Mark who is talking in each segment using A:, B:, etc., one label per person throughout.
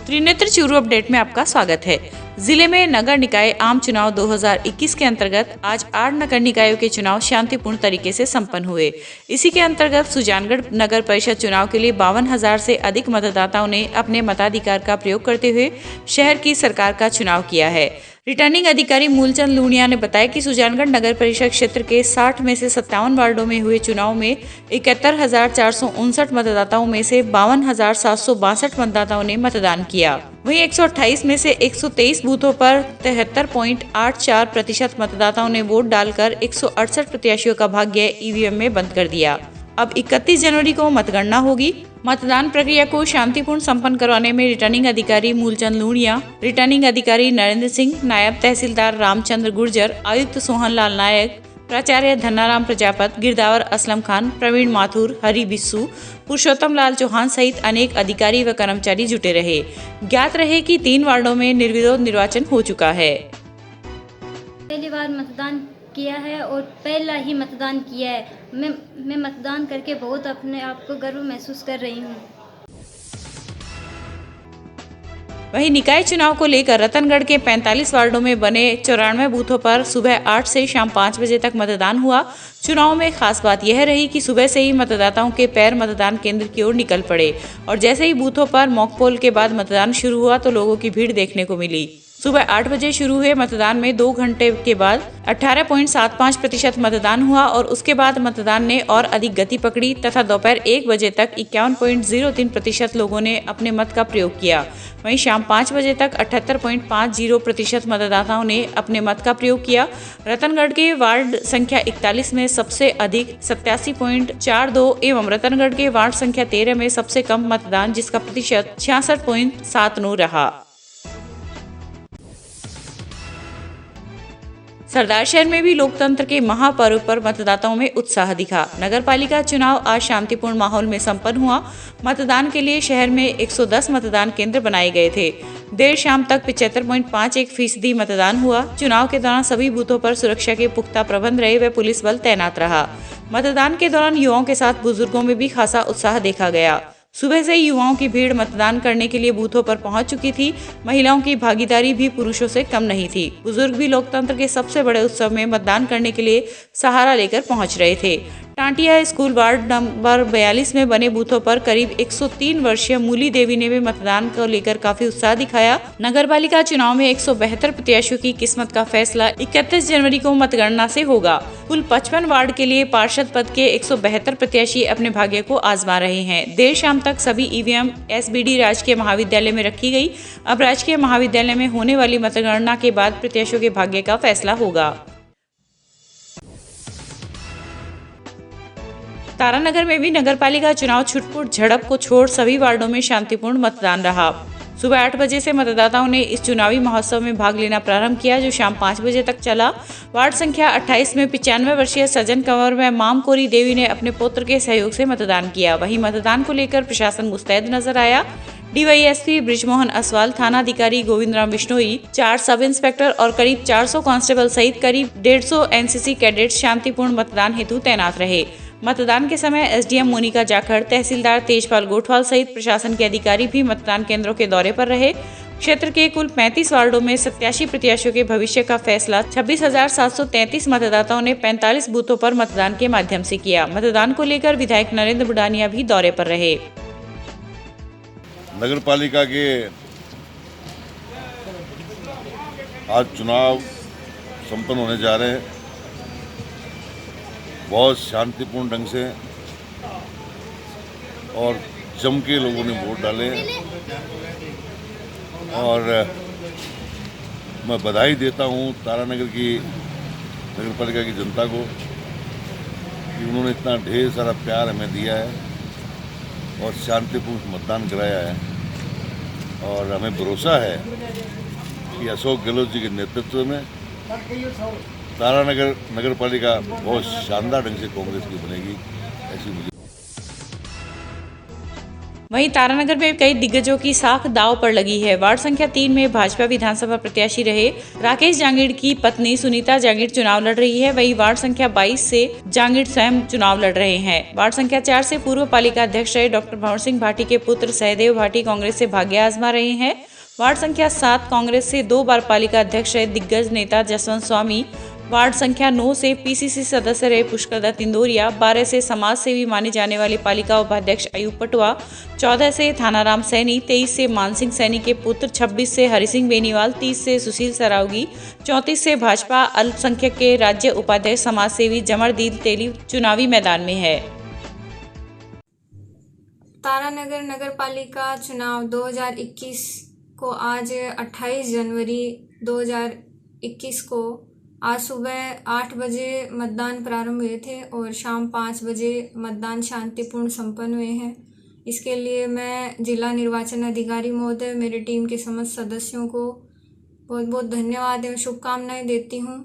A: Trinetra Churu update में आपका स्वागत है। जिले में नगर निकाय आम चुनाव 2021 के अंतर्गत आज 8 नगर निकायों के चुनाव शांतिपूर्ण तरीके से संपन्न हुए। इसी के अंतर्गत सुजानगढ़ नगर परिषद चुनाव के लिए 52,000 से अधिक मतदाताओं ने अपने मताधिकार का प्रयोग करते हुए शहर की सरकार का चुनाव किया है। रिटर्निंग अधिकारी मूलचंद लूणिया ने बताया कि सुजानगढ़ नगर परिषद क्षेत्र के 60 में से 57 वार्डों में हुए चुनाव में 71,459 मतदाताओं में से 52,762 मतदाताओं ने मतदान किया। वहीं 128 में से 123 बूथों पर 73.84% मतदाताओं ने वोट डालकर 168 प्रत्याशियों का भाग्य ईवीएम में बंद कर दिया। अब 31 जनवरी को मतगणना होगी। मतदान प्रक्रिया को शांतिपूर्ण संपन्न करवाने में रिटर्निंग अधिकारी मूलचंद लूणिया, रिटर्निंग अधिकारी नरेंद्र सिंह, नायब तहसीलदार रामचंद्र गुर्जर, आयुक्त सोहनलाल नायक, प्राचार्य धन्नाराम प्रजापत, गिरदावर असलम खान, प्रवीण माथुर, हरि बिस्सू, पुरुषोत्तम लाल चौहान सहित अनेक अधिकारी व कर्मचारी जुटे रहे। ज्ञात रहे कि 3 वार्डों में निर्विरोध निर्वाचन हो चुका है।
B: पहली बार मतदान किया है और पहला ही मतदान किया है। मैं मतदान करके बहुत अपने आप को गर्व महसूस कर रही हूँ।
A: वहीं निकाय चुनाव को लेकर रतनगढ़ के 45 वार्डों में बने 94 बूथों पर सुबह 8 से शाम 5 बजे तक मतदान हुआ। चुनाव में खास बात यह रही कि सुबह से ही मतदाताओं के पैर मतदान केंद्र की ओर निकल पड़े और जैसे ही बूथों पर मॉक पोल के बाद मतदान शुरू हुआ तो लोगों की भीड़ देखने को मिली। सुबह 8 बजे शुरू हुए मतदान में 2 घंटे के बाद 18.75% मतदान हुआ और उसके बाद मतदान ने और अधिक गति पकड़ी तथा दोपहर 1 बजे तक 51.03% लोगों ने अपने मत का प्रयोग किया। वहीं शाम 5 बजे तक 78.50% मतदाताओं ने अपने मत का प्रयोग किया। रतनगढ़ के वार्ड संख्या 41 में सबसे अधिक 87.42 एवं रतनगढ़ के वार्ड संख्या 13 में सबसे कम मतदान जिसका प्रतिशत 66.79 रहा। सरदारशहर में भी लोकतंत्र के महापर्व पर मतदाताओं में उत्साह दिखा। नगरपालिका चुनाव आज शांतिपूर्ण माहौल में संपन्न हुआ। मतदान के लिए शहर में 110 मतदान केंद्र बनाए गए थे। देर शाम तक 75.51% मतदान हुआ। चुनाव के दौरान सभी बूथों पर सुरक्षा के पुख्ता प्रबंध रहे व पुलिस बल तैनात रहा। मतदान के दौरान युवाओं के साथ बुजुर्गों में भी खासा उत्साह देखा गया। सुबह से युवाओं की भीड़ मतदान करने के लिए बूथों पर पहुंच चुकी थी। महिलाओं की भागीदारी भी पुरुषों से कम नहीं थी। बुजुर्ग भी लोकतंत्र के सबसे बड़े उत्सव में मतदान करने के लिए सहारा लेकर पहुंच रहे थे। टांटिया स्कूल वार्ड नंबर 42 में बने बूथों पर करीब 103 वर्षीय मूली देवी ने भी मतदान को लेकर काफी उत्साह दिखाया। नगरपालिका चुनाव में 172 प्रत्याशियों की किस्मत का फैसला 31 जनवरी को मतगणना से होगा। कुल 55 वार्ड के लिए पार्षद पद के 172 प्रत्याशी अपने भाग्य को आजमा रहे हैं। देर शाम तक सभी ईवीएम एसबीडी राजकीय महाविद्यालय में रखी गई। अब राजकीय महाविद्यालय में होने वाली मतगणना के बाद प्रत्याशियों के भाग्य का फैसला होगा। तारानगर में भी नगरपालिका चुनाव छुटपुट झड़प को छोड़ सभी वार्डों में शांतिपूर्ण मतदान रहा। सुबह 8 बजे से मतदाताओं ने इस चुनावी महोत्सव में भाग लेना प्रारंभ किया जो शाम 5 बजे तक चला। वार्ड संख्या 28 में 95 वर्षीय सज्जन कंवर व मामकोरी देवी ने अपने पुत्र के सहयोग से मतदान किया। वहीं मतदान को लेकर प्रशासन मुस्तैद नजर आया। डीवाईएसपी बृजमोहन असवाल, थानाधिकारी गोविंदराम बिश्नोई, 4 सब इंस्पेक्टर और करीब 400 कांस्टेबल सहित करीब 150 एनसीसी कैडेट्स शांतिपूर्ण मतदान हेतु तैनात रहे। मतदान के समय एसडीएम मोनिका जाखड़, तहसीलदार तेजपाल गोठवाल सहित प्रशासन के अधिकारी भी मतदान केंद्रों के दौरे पर रहे। क्षेत्र के कुल 35 वार्डों में 87 प्रत्याशियों के भविष्य का फैसला 26,733 मतदाताओं ने 45 बूथों पर मतदान के माध्यम से किया। मतदान को लेकर विधायक नरेंद्र बुडानिया भी दौरे पर रहे।
C: नगर पालिका के आज चुनाव संपन्न होने जा रहे हैं। बहुत शांतिपूर्ण ढंग से और जम के लोगों ने वोट डाले और मैं बधाई देता हूं तारानगर की नगर पालिका की जनता को कि उन्होंने इतना ढेर सारा प्यार हमें दिया है और शांतिपूर्ण मतदान कराया है। और हमें भरोसा है कि अशोक गहलोत जी के नेतृत्व में तारानगर नगर पालिका बहुत शानदार ढंग से कांग्रेस की बनेगी, ऐसी मुझे।
A: वहीं तारानगर में कई दिग्गजों की साख दांव पर लगी है। वार्ड संख्या 3 में भाजपा विधानसभा प्रत्याशी रहे राकेश जांगीड़ की पत्नी सुनीता जांगीड़ चुनाव लड़ रही है। वहीं वार्ड संख्या 22 से जांगीड़ स्वयं चुनाव लड़ रहे हैं। वार्ड संख्या 4 से पूर्व पालिका अध्यक्ष रहे डॉक्टर भंवर सिंह भाटी के पुत्र सहदेव भाटी कांग्रेस से भाग्य आजमा रहे हैं। वार्ड संख्या 7 कांग्रेस से 2 बार पालिका अध्यक्ष रहे दिग्गज नेता जसवंत स्वामी, वार्ड संख्या 9 से पीसीसी सदस्य रहे पुष्कर दत्त इंदौरिया, 12 से समाज सेवी माने जाने वाले पालिका उपाध्यक्ष अयूब पटवा, 14 से थानाराम सैनी, 23 से मानसिंह सैनी के पुत्र, 26 से हरि सिंह बेनीवाल, 30 से सुशील सरावगी, 34 से भाजपा अल्पसंख्यक के राज्य उपाध्यक्ष समाज सेवी जमरदीन तेली चुनावी मैदान में है।
D: तारानगर नगर पालिका चुनाव 2021 को आज 28 जनवरी 2021 को आज सुबह 8 बजे मतदान प्रारंभ हुए थे और शाम 5 बजे मतदान शांतिपूर्ण संपन्न हुए हैं। इसके लिए मैं जिला निर्वाचन अधिकारी महोदय, मेरी टीम के समस्त सदस्यों को बहुत बहुत धन्यवाद एवं शुभकामनाएं देती हूं।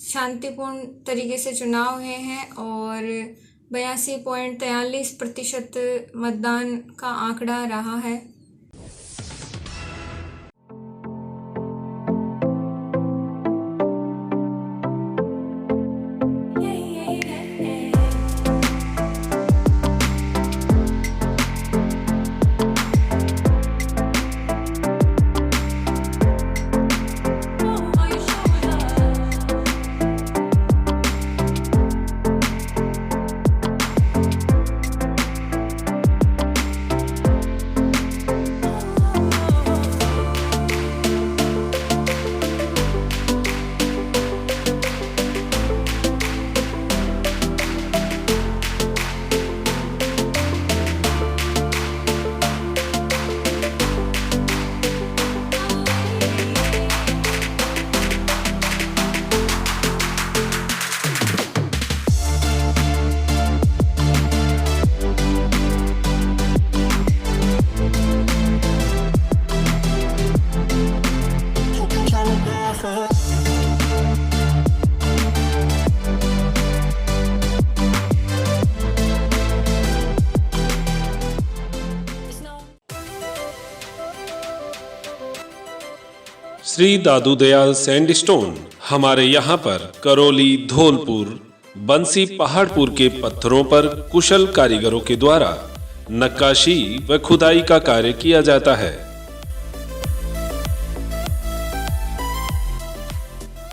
D: शांतिपूर्ण तरीके से चुनाव हुए हैं और 82.43% मतदान का आंकड़ा रहा है।
E: श्री दादू दयाल सैंडस्टोन हमारे यहाँ पर करौली, धौलपुर, बंसी, पहाड़पुर के पत्थरों पर कुशल कारीगरों के द्वारा नक्काशी व खुदाई का कार्य किया जाता है।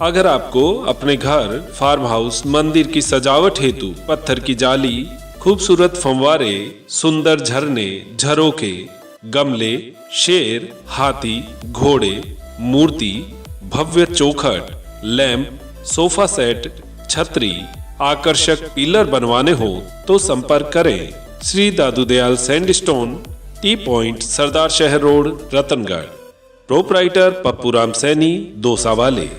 E: अगर आपको अपने घर, फार्म हाउस, मंदिर की सजावट हेतु पत्थर की जाली, खूबसूरत फंवारे, सुंदर झरने, झरोखे, गमले, शेर, हाथी, घोड़े, मूर्ति, भव्य चौखट, लैंप, सोफा सेट, छतरी, आकर्षक पिलर बनवाने हो तो संपर्क करें श्री दादू दयाल सैंडस्टोन, टी पॉइंट, सरदार शहर रोड, रतनगढ़। प्रोपराइटर पप्पूराम सैनी, दोसा वाले।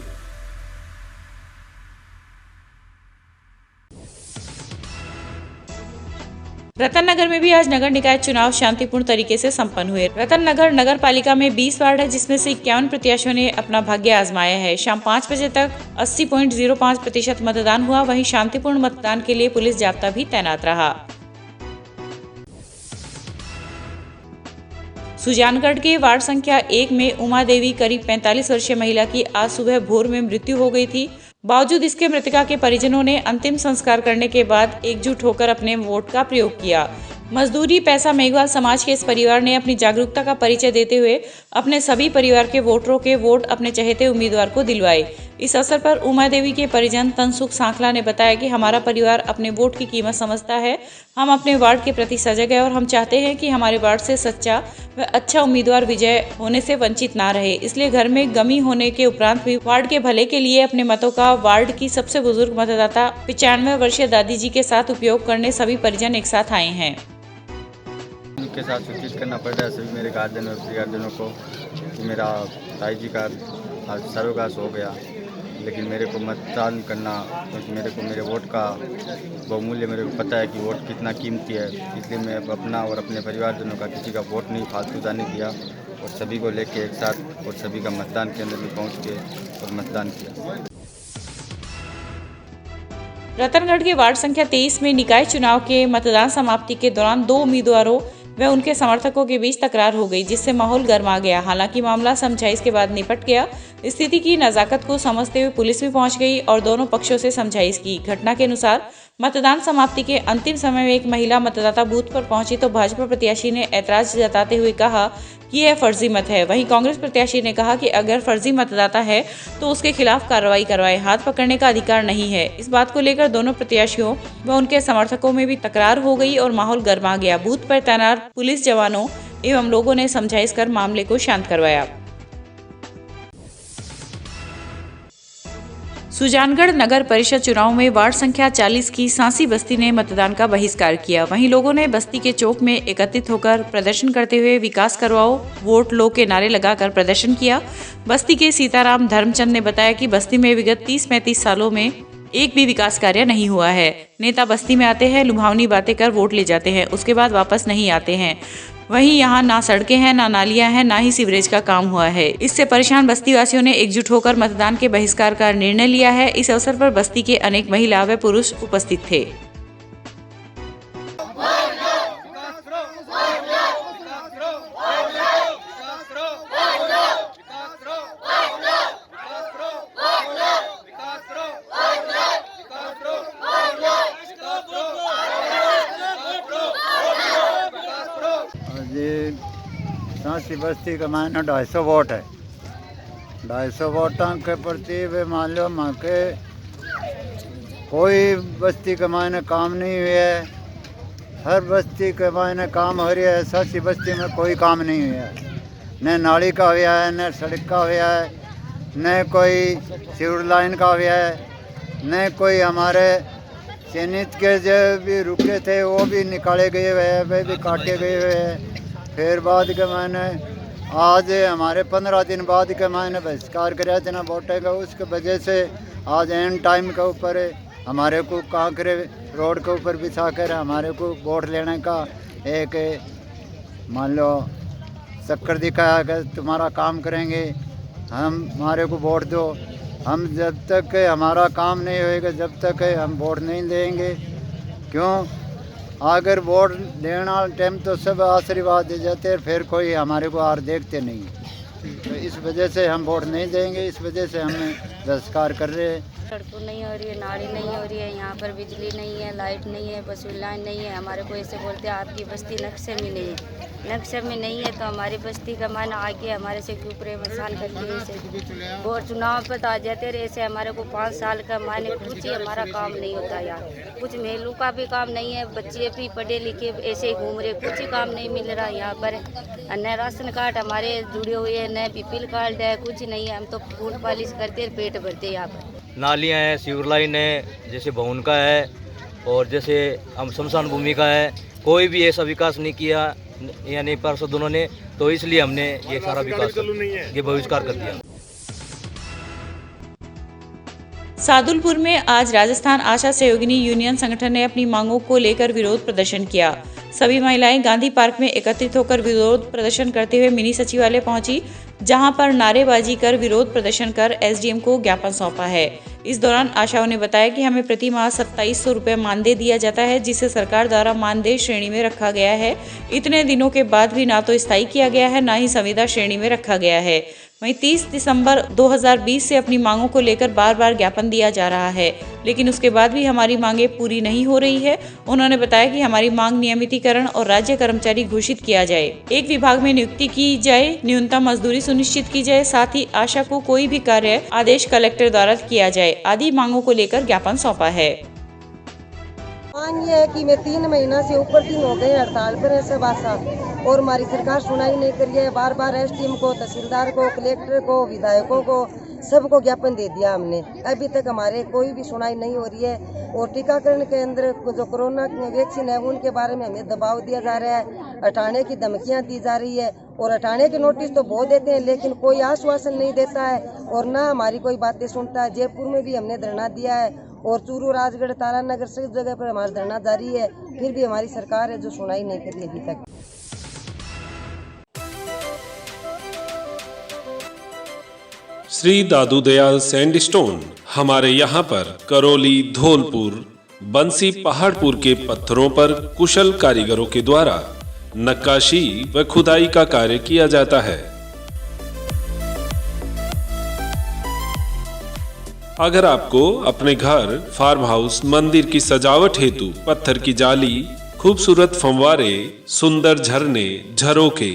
A: रतननगर में भी आज नगर निकाय चुनाव शांतिपूर्ण तरीके से संपन्न हुए। रतननगर नगर पालिका में 20 वार्ड है, जिसमें से 51 प्रत्याशियों ने अपना भाग्य आजमाया है। शाम 5 बजे तक 80.05% मतदान हुआ। वहीं शांतिपूर्ण मतदान के लिए पुलिस जाब्ता भी तैनात रहा। सुजानगढ़ के वार्ड संख्या 1 में उमा देवी करीब 45 वर्षीय महिला की आज सुबह भोर में मृत्यु हो गई थी। बावजूद इसके मृतका के परिजनों ने अंतिम संस्कार करने के बाद एकजुट होकर अपने वोट का प्रयोग किया। मजदूरी पैसा मेघवाल समाज के इस परिवार ने अपनी जागरूकता का परिचय देते हुए अपने सभी परिवार के वोटरों के वोट अपने चहेते उम्मीदवार को दिलवाए। इस अवसर पर उमा देवी के परिजन तनसुख सांखला ने बताया कि हमारा परिवार अपने वोट की कीमत समझता है। हम अपने वार्ड के प्रति सजग है और हम चाहते हैं कि हमारे वार्ड से सच्चा व अच्छा उम्मीदवार विजय होने से वंचित ना रहे। इसलिए घर में गमी होने के उपरांत भी वार्ड के भले के लिए अपने मतों का वार्ड की सबसे बुजुर्ग मतदाता 95 वर्षीय दादी जी के साथ उपयोग करने सभी परिजन एक साथ आए हैं।
F: के साथ सूचित करना पड़ रहा है सभी मेरे गार्जियन और परिवारजनों को कि मेरा ताई जी का आज सर्वगास हो गया, लेकिन मेरे को मतदान करना, क्योंकि मेरे को मेरे वोट का बहुमूल्य मेरे को पता है कि वोट कितना कीमती है, इसलिए मैं अपना और अपने परिवारजनों का किसी का वोट नहीं फालतू जाने दिया और सभी को लेके एक साथ और सभी का मतदान केंद्र में पहुँच के और मतदान किया।
A: रतनगढ़ के वार्ड संख्या 23 में निकाय चुनाव के मतदान समाप्ति के दौरान 2 उम्मीदवारों व उनके समर्थकों के बीच तकरार हो गई, जिससे माहौल गर्मा गया। हालांकि मामला समझाइश के बाद निपट गया। स्थिति की नजाकत को समझते हुए पुलिस भी पहुंच गई और दोनों पक्षों से समझाइश की। घटना के अनुसार मतदान समाप्ति के अंतिम समय में एक महिला मतदाता बूथ पर पहुंची तो भाजपा प्रत्याशी ने ऐतराज जताते हुए कहा कि यह फर्जी मत है। वहीं कांग्रेस प्रत्याशी ने कहा कि अगर फर्जी मतदाता है तो उसके खिलाफ कार्रवाई करवाएं, हाथ पकड़ने का अधिकार नहीं है। इस बात को लेकर दोनों प्रत्याशियों व उनके समर्थकों में भी तकरार हो गई और माहौल गर्मा गया। बूथ पर तैनात पुलिस जवानों एवं लोगों ने समझाइश कर मामले को शांत करवाया। सुजानगढ़ नगर परिषद चुनाव में वार्ड संख्या 40 की सांसी बस्ती ने मतदान का बहिष्कार किया। वहीं लोगों ने बस्ती के चौक में एकत्रित होकर प्रदर्शन करते हुए विकास करवाओ, वोट लो के नारे लगाकर प्रदर्शन किया। बस्ती के सीताराम धर्मचंद ने बताया कि बस्ती में विगत 30-35 सालों में एक भी विकास कार्य नहीं हुआ है। नेता बस्ती में आते हैं, लुभावनी बातें कर वोट ले जाते हैं, उसके बाद वापस नहीं आते हैं। वहीं यहाँ ना सड़कें हैं, ना नालियां हैं, ना ही सीवरेज का काम हुआ है। इससे परेशान बस्तीवासियों ने एकजुट होकर मतदान के बहिष्कार का निर्णय लिया है। इस अवसर पर बस्ती के अनेक महिला व पुरुष उपस्थित थे।
G: सांसी बस्ती का मायने 250 वोट है। 250 वोटों के प्रति वे मान लो माँ के कोई बस्ती के मायने काम नहीं हुआ है। हर बस्ती के मायने काम हो रहा है, सांसी बस्ती में कोई काम नहीं हुआ है। न नाली का हुआ है, न सड़क का हुआ है, न कोई सीवर लाइन का हुआ है, न कोई हमारे चयनित के जो भी रुके थे वो भी निकाले गए हुए हैं, वे भी काटे गए हुए हैं। फिर बाद के मैंने आज हमारे 15 दिन बाद के मैंने बहिष्कार कराया था ना वोटे का, उसके वजह से आज एंड टाइम के ऊपर हमारे को कांकरे रोड के ऊपर बिछा कर हमारे को वोट लेने का एक मान लो चक्कर दिखाया कि तुम्हारा काम करेंगे, हम हमारे को वोट दो। हम जब तक हमारा काम नहीं होएगा जब तक हम वोट नहीं देंगे। क्यों? अगर वोट देना टाइम तो सब आशीर्वाद दे जाते हैं, फिर कोई हमारे को हार देखते नहीं। तो इस वजह से हम वोट नहीं देंगे, इस वजह से हम बहिष्कार कर रहे हैं।
H: सड़कों नहीं हो रही है, नाली नहीं हो रही है, यहाँ पर बिजली नहीं है, लाइट नहीं है, बस लाइन नहीं है। हमारे को ऐसे बोलते हैं आपकी बस्ती नक्शे में नहीं है। नक्शे में नहीं है तो हमारी बस्ती का माना आगे हमारे से क्यों परेशान करके ऐसे और चुनाव पर तो आ जाते रहे। ऐसे हमारे को 5 साल का माने कुछ ही हमारा काम नहीं होता यार। कुछ महिलों का भी काम नहीं है, बच्चे भी पढ़े लिखे ऐसे ही घूम रहे, कुछ ही काम नहीं मिल रहा यहाँ पर। न राशन कार्ड हमारे जुड़े हुए हैं, न बीपीएल कार्ड है, कुछ नहीं है। हम तो फूल पालिश करते पेट भरते यहाँ पर।
I: नालियाँ हैं, सीवर लाइन है, जैसे भवन का है और जैसे हम शमशान भूमि का है, कोई भी ऐसा विकास नहीं किया यानी पार्षदों ने, तो इसलिए हमने ये सारा विकास ये बहिष्कार कर दिया।
A: सादुलपुर में आज राजस्थान आशा सहयोगिनी यूनियन संगठन ने अपनी मांगों को लेकर विरोध प्रदर्शन किया। सभी महिलाएं गांधी पार्क में एकत्रित होकर विरोध प्रदर्शन करते हुए मिनी सचिवालय पहुंची, जहां पर नारेबाजी कर विरोध प्रदर्शन कर एसडीएम को ज्ञापन सौंपा है। इस दौरान आशाओं ने बताया कि हमें प्रति माह 2700 रुपये मानदेय दिया जाता है, जिसे सरकार द्वारा मानदेय श्रेणी में रखा गया है। इतने दिनों के बाद भी ना तो स्थायी किया गया है, ना ही संविदा श्रेणी में रखा गया है। वहीं 30 दिसंबर 2020 से अपनी मांगों को लेकर बार बार ज्ञापन दिया जा रहा है, लेकिन उसके बाद भी हमारी मांगें पूरी नहीं हो रही है। उन्होंने बताया कि हमारी मांग नियमितीकरण और राज्य कर्मचारी घोषित किया जाए, एक विभाग में नियुक्ति की जाए, न्यूनतम मजदूरी सुनिश्चित की जाए, साथ ही आशा को कोई भी कार्य आदेश कलेक्टर द्वारा किया जाए आदि मांगों को लेकर ज्ञापन सौंपा है।
J: मांग ये है कि मैं 3 महीना से ऊपर दिन हो गए हड़ताल पर है सब आशा, और हमारी सरकार सुनाई नहीं करी है। बार बार एसडीएम को, तहसीलदार को, कलेक्टर को, विधायकों को सबको ज्ञापन दे दिया हमने। अभी तक हमारे कोई भी सुनाई नहीं हो रही है। और टीकाकरण के अंदर जो कोरोना वैक्सीन है उनके बारे में हमें दबाव दिया जा रहा है, हटाने की धमकियां दी जा रही है। और हटाने के नोटिस तो बहुत देते हैं, लेकिन कोई आश्वासन नहीं देता है और ना हमारी कोई बातें सुनता है। जयपुर में भी हमने धरना दिया है और चूरू, राजगढ़, तारानगर सब जगह पर हमारा धरना जारी है, फिर भी हमारी सरकार है जो सुनाई नहीं करी अभी तक।
E: श्री दादू दयाल सैंडस्टोन हमारे यहाँ पर करौली, धौलपुर, बंसी, पहाड़पुर के पत्थरों पर कुशल कारीगरों के द्वारा नक्काशी व खुदाई का कार्य किया जाता है। अगर आपको अपने घर, फार्म हाउस, मंदिर की सजावट हेतु पत्थर की जाली, खूबसूरत फंवारे, सुंदर झरने, झरोखे,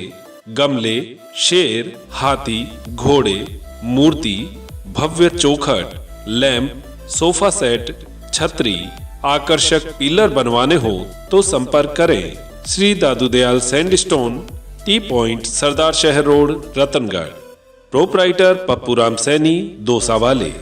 E: गमले, शेर, हाथी, घोड़े, मूर्ति, भव्य चौखट, लैंप, सोफा सेट, छतरी, आकर्षक पिलर बनवाने हो तो संपर्क करें श्री दादू दयाल सैंडस्टोन, टी पॉइंट, सरदार शहर रोड, रतनगढ़। प्रोपराइटर पप्पू राम सैनी, दोसा वाले।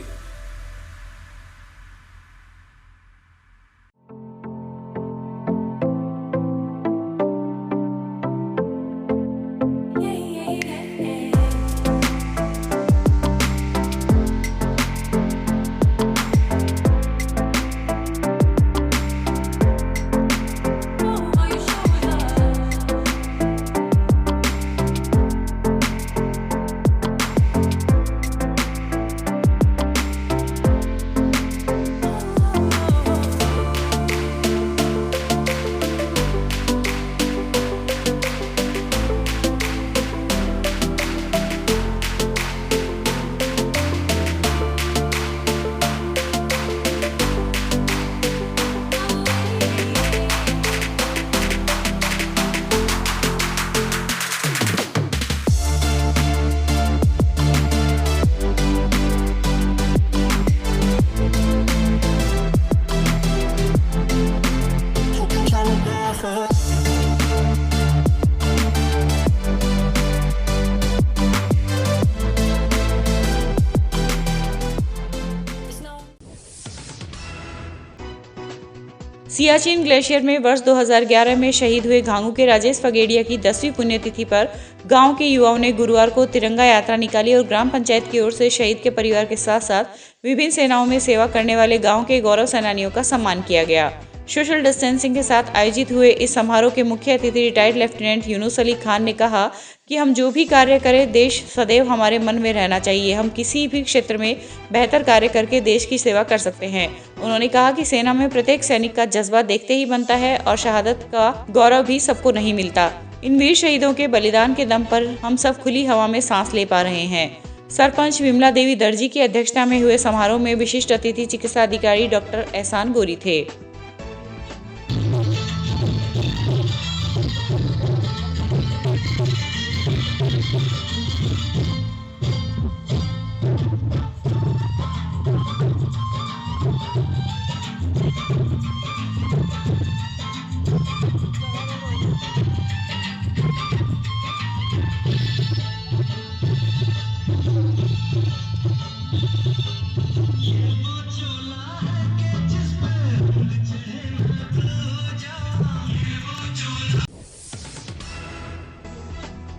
A: सियाचिन ग्लेशियर में वर्ष 2011 में शहीद हुए घांगू के राजेश फगेड़िया की 10वीं पुण्यतिथि पर गांव के युवाओं ने गुरुवार को तिरंगा यात्रा निकाली और ग्राम पंचायत की ओर से शहीद के परिवार के साथ साथ विभिन्न सेनाओं में सेवा करने वाले गांव के गौरव सेनानियों का सम्मान किया गया। सोशल डिस्टेंसिंग के साथ आयोजित हुए इस समारोह के मुख्य अतिथि रिटायर्ड लेफ्टिनेंट यूनुस अली खान ने कहा कि हम जो भी कार्य करें, देश सदैव हमारे मन में रहना चाहिए। हम किसी भी क्षेत्र में बेहतर कार्य करके देश की सेवा कर सकते हैं। उन्होंने कहा कि सेना में प्रत्येक सैनिक का जज्बा देखते ही बनता है और शहादत का गौरव भी सबको नहीं मिलता। इन वीर शहीदों के बलिदान के दम पर हम सब खुली हवा में सांस ले पा रहे हैं। सरपंच विमला देवी दर्जी की अध्यक्षता में हुए समारोह में विशिष्ट अतिथि चिकित्सा अधिकारी डॉक्टर एहसान गोरी थे।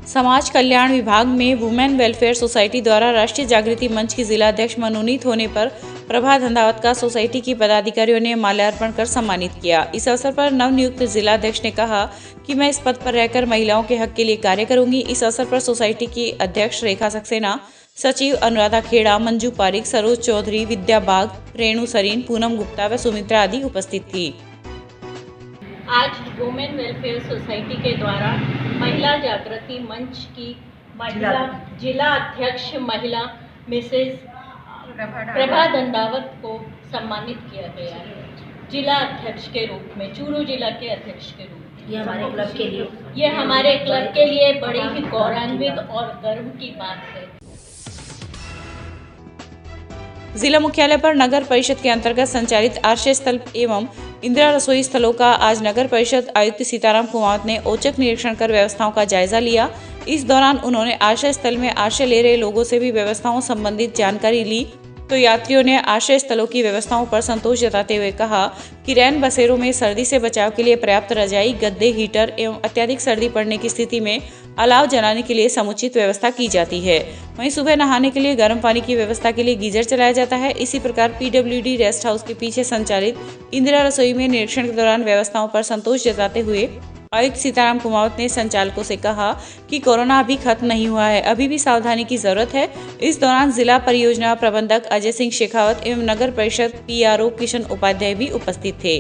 A: समाज कल्याण विभाग में वुमेन वेलफेयर सोसाइटी द्वारा राष्ट्रीय जागृति मंच की जिला अध्यक्ष मनोनीत होने पर प्रभा धंधावत का सोसाइटी की पदाधिकारियों ने माल्यार्पण कर सम्मानित किया। इस अवसर पर नवनियुक्त जिला अध्यक्ष ने कहा कि मैं इस पद पर रहकर महिलाओं के हक के लिए कार्य करूंगी। इस अवसर पर सोसाइटी की अध्यक्ष रेखा सक्सेना, सचिव अनुराधा खेड़ा, मंजू पारिक, सरोज चौधरी, विद्या बाग, रेणु सरीन, पूनम गुप्ता व सुमित्रा आदि उपस्थित थी।
K: आज वुमेन वेलफेयर सोसाइटी के द्वारा महिला जागृति मंच की महिला जिला अध्यक्ष महिला मिसेज प्रभा धंधावत को सम्मानित किया गया है जिला अध्यक्ष के रूप में, चूरू जिला के अध्यक्ष के रूप में। ये हमारे क्लब के लिए बड़ी ही गौरवान्वित और गर्व की बात है।
A: जिला मुख्यालय पर नगर परिषद के अंतर्गत संचालित आश्रय स्थल एवं इंदिरा रसोई स्थलों का आज नगर परिषद आयुक्त सीताराम कुमावत ने औचक निरीक्षण कर व्यवस्थाओं का जायजा लिया। इस दौरान उन्होंने आश्रय स्थल में आश्रय ले रहे लोगों से भी व्यवस्थाओं संबंधित जानकारी ली तो यात्रियों ने आश्रय स्थलों की व्यवस्थाओं पर संतोष जताते हुए कहा कि रैन बसेरों में सर्दी से बचाव के लिए पर्याप्त रजाई, गद्दे, हीटर एवं अत्यधिक सर्दी पड़ने की स्थिति में अलाव जलाने के लिए समुचित व्यवस्था की जाती है। वहीं सुबह नहाने के लिए गर्म पानी की व्यवस्था के लिए गीजर चलाया जाता है। इसी प्रकार PWD रेस्ट हाउस के पीछे संचालित इंदिरा रसोई में निरीक्षण के दौरान व्यवस्थाओं पर संतोष जताते हुए आयुक्त सीताराम कुमावत ने संचालकों से कहा कि कोरोना अभी खत्म नहीं हुआ है, अभी भी सावधानी की जरूरत है। इस दौरान जिला परियोजना प्रबंधक अजय सिंह शेखावत एवं नगर परिषद PRO किशन उपाध्याय भी उपस्थित थे।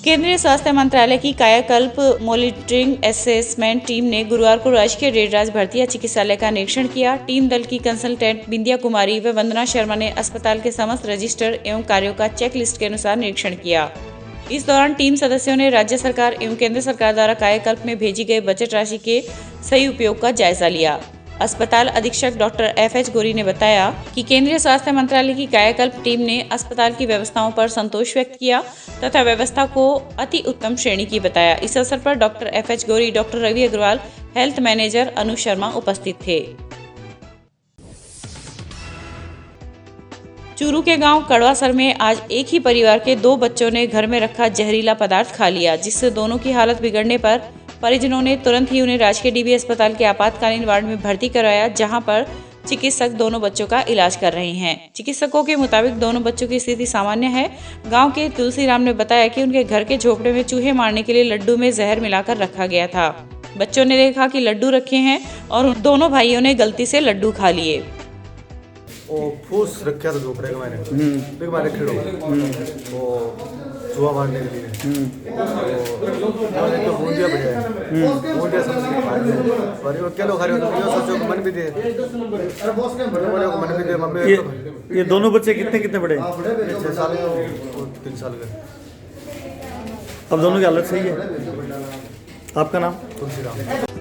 A: केंद्रीय स्वास्थ्य मंत्रालय की कायाकल्प मॉनिटरिंग असेसमेंट टीम ने गुरुवार को राजकीय रेडराज भर्तिया चिकित्सालय का निरीक्षण किया। टीम दल की कंसल्टेंट बिंदिया कुमारी व वंदना शर्मा ने अस्पताल के समस्त रजिस्टर एवं कार्यों का चेक लिस्ट के अनुसार निरीक्षण किया। इस दौरान टीम सदस्यों ने राज्य सरकार एवं केंद्र सरकार द्वारा कायाकल्प में भेजी गई बजट राशि के सही उपयोग का जायजा लिया। अस्पताल अधीक्षक डॉक्टर FH गोरी ने बताया कि केंद्रीय स्वास्थ्य मंत्रालय की कायाकल्प टीम ने अस्पताल की व्यवस्थाओं पर संतोष व्यक्त किया तथा व्यवस्था को अति उत्तम श्रेणी की बताया। इस अवसर पर doctor FH Gori, doctor Ravi Agarwal, health manager Anu Sharma उपस्थित थे। चूरू के गांव कड़वासर में आज एक ही परिवार के 2 बच्चों ने घर में रखा जहरीला पदार्थ खा लिया, जिससे दोनों की हालत बिगड़ने पर परिजनों ने तुरंत ही उन्हें राजकीय DB अस्पताल के आपातकालीन वार्ड में भर्ती कराया, जहां पर चिकित्सक दोनों बच्चों का इलाज कर रहे हैं। चिकित्सकों के मुताबिक दोनों बच्चों की स्थिति सामान्य है। गांव के तुलसीराम ने बताया कि उनके घर के झोपड़े में चूहे मारने के लिए लड्डू में जहर मिलाकर रखा गया था। बच्चों ने देखा कि लड्डू रखे हैं और दोनों भाइयों ने गलती से लड्डू खा लिए।
L: फूस रखा था झोपड़े के मैंने खिड़ो चूहा मारने के लिए तो बूंदिया बढ़िया बूंदिया समझ क्या लोग खा रहे हो सोचो को मन भी दे मम्मी
M: ये दोनों बच्चे कितने बड़े?
L: 6 साल के 3 साल के।
M: अब दोनों की हालत सही है। आपका नाम?
L: तुलसीराम।